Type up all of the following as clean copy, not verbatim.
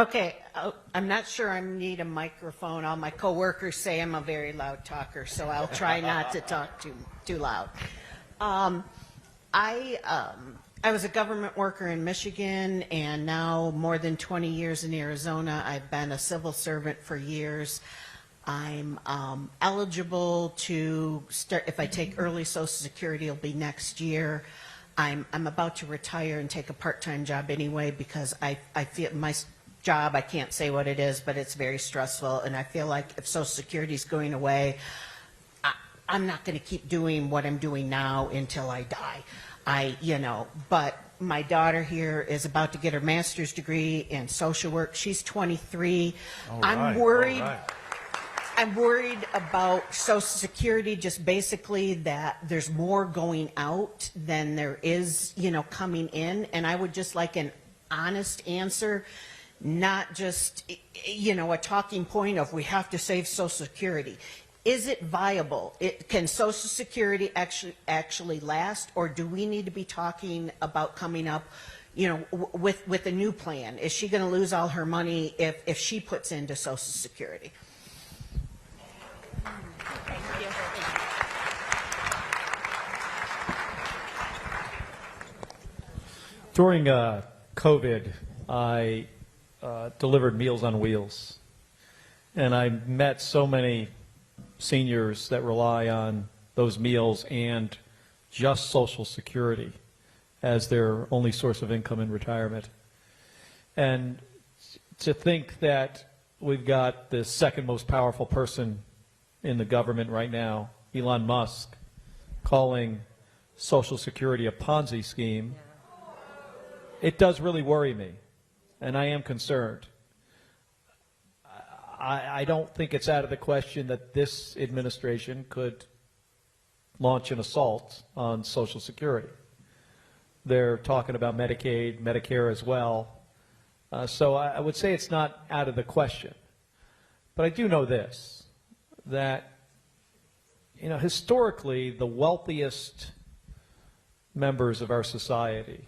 Okay, I'm not sure I need a microphone. All my coworkers say I'm a very loud talker, so I'll try not to talk too loud. I was a government worker in Michigan, and now more than 20 years in Arizona. I've been a civil servant for years. I'm eligible to start, if I take early Social Security, it'll be next year. I'm about to retire and take a part-time job anyway because I feel my job, I can't say what it is, but it's very stressful, and I feel like if Social Security is going away, I'm not going to keep doing what I'm doing now until I die. But my daughter here is about to get her master's degree in social work. She's 23. I'm worried. I'm worried about Social Security, just basically that there's more going out than there is, coming in. And I would just like an honest answer, not just, a talking point of we have to save Social Security. Is it viable? Can Social Security actually last, or do we need to be talking about coming up, with a new plan? Is she going to lose all her money if she puts into Social Security? Thank you. During COVID, I delivered Meals on Wheels, and I met so many seniors that rely on those meals and just Social Security as their only source of income in retirement. And to think that we've got the second most powerful person in the government right now, Elon Musk, calling Social Security a Ponzi scheme, it does really worry me, and I am concerned. I don't think it's out of the question that this administration could launch an assault on Social Security. They're talking about Medicaid, Medicare as well. So I would say it's not out of the question. But I do know this, that historically the wealthiest members of our society,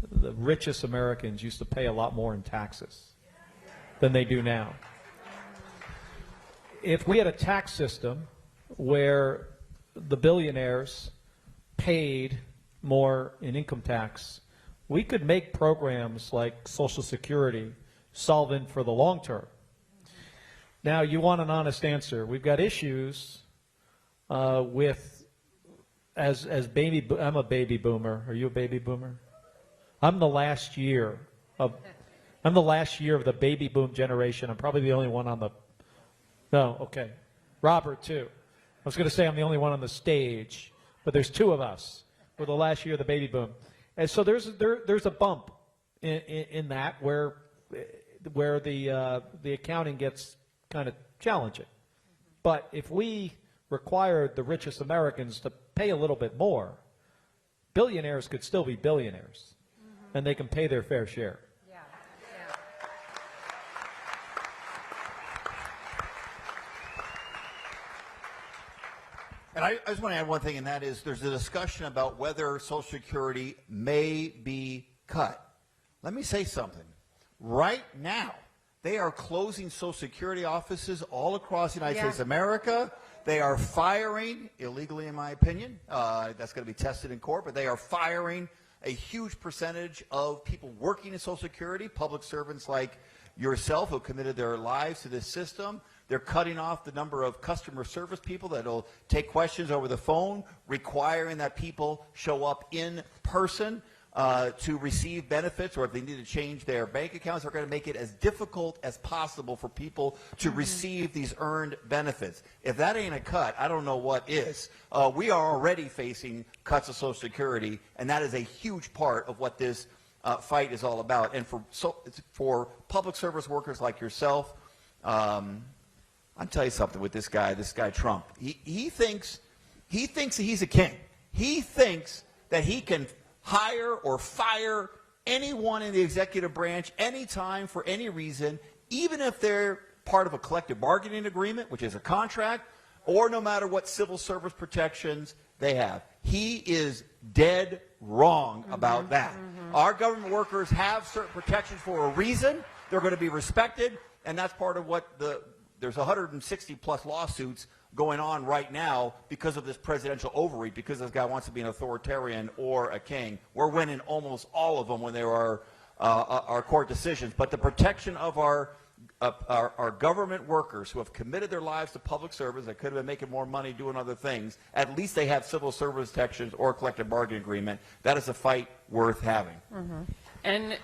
the richest Americans, used to pay a lot more in taxes than they do now. If we had a tax system where the billionaires paid more in income tax, we could make programs like Social Security solvent for the long term. Now, you want an honest answer. We've got issues with, I'm a baby boomer. Are you a baby boomer? I'm the last year of the baby boom generation. I'm probably the only one on the, no, okay. Robert, too. I was going to say I'm the only one on the stage, but there's two of us. We're the last year of the baby boom. And so there's a bump in that where the accounting gets kind of challenging. But if we required the richest Americans to pay a little bit more, billionaires could still be billionaires, and they can pay their fair share. And I just want to add one thing, and that is there's a discussion about whether Social Security may be cut. Let me say something. Right now, they are closing Social Security offices all across the United States of America. They are firing, illegally in my opinion, that's going to be tested in court, but they are firing a huge percentage of people working in Social Security, public servants like yourself who committed their lives to this system. They're cutting off the number of customer service people that will take questions over the phone, requiring that people show up in person to receive benefits, or if they need to change their bank accounts, they're going to make it as difficult as possible for people to receive these earned benefits. If that ain't a cut, I don't know what is. We are already facing cuts of Social Security, and that is a huge part of what this fight is all about. And for public service workers like yourself, I'll tell you something with this guy Trump. He thinks that he's a king. He thinks that he can hire or fire anyone in the executive branch anytime for any reason, even if they're part of a collective bargaining agreement, which is a contract, or no matter what civil service protections they have. He is dead wrong about that. Our government workers have certain protections for a reason. They're going to be respected, and that's part of what there's 160 plus lawsuits going on right now because of this presidential overreach, because this guy wants to be an authoritarian or a king. We're winning almost all of them when there are our court decisions. But the protection of our government workers who have committed their lives to public service, that could have been making more money doing other things, at least they have civil service protections or a collective bargaining agreement. That is a fight worth having. And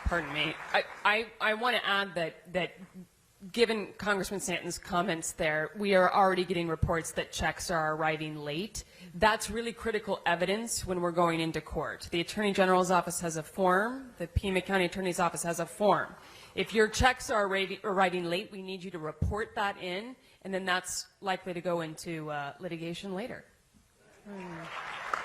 pardon me, I want to add that given Congressman Stanton's comments there, we are already getting reports that checks are arriving late. That's really critical evidence when we're going into court. The Attorney General's office has a form. The Pima County Attorney's office has a form. If your checks are arriving late, we need you to report that in, and then that's likely to go into litigation later.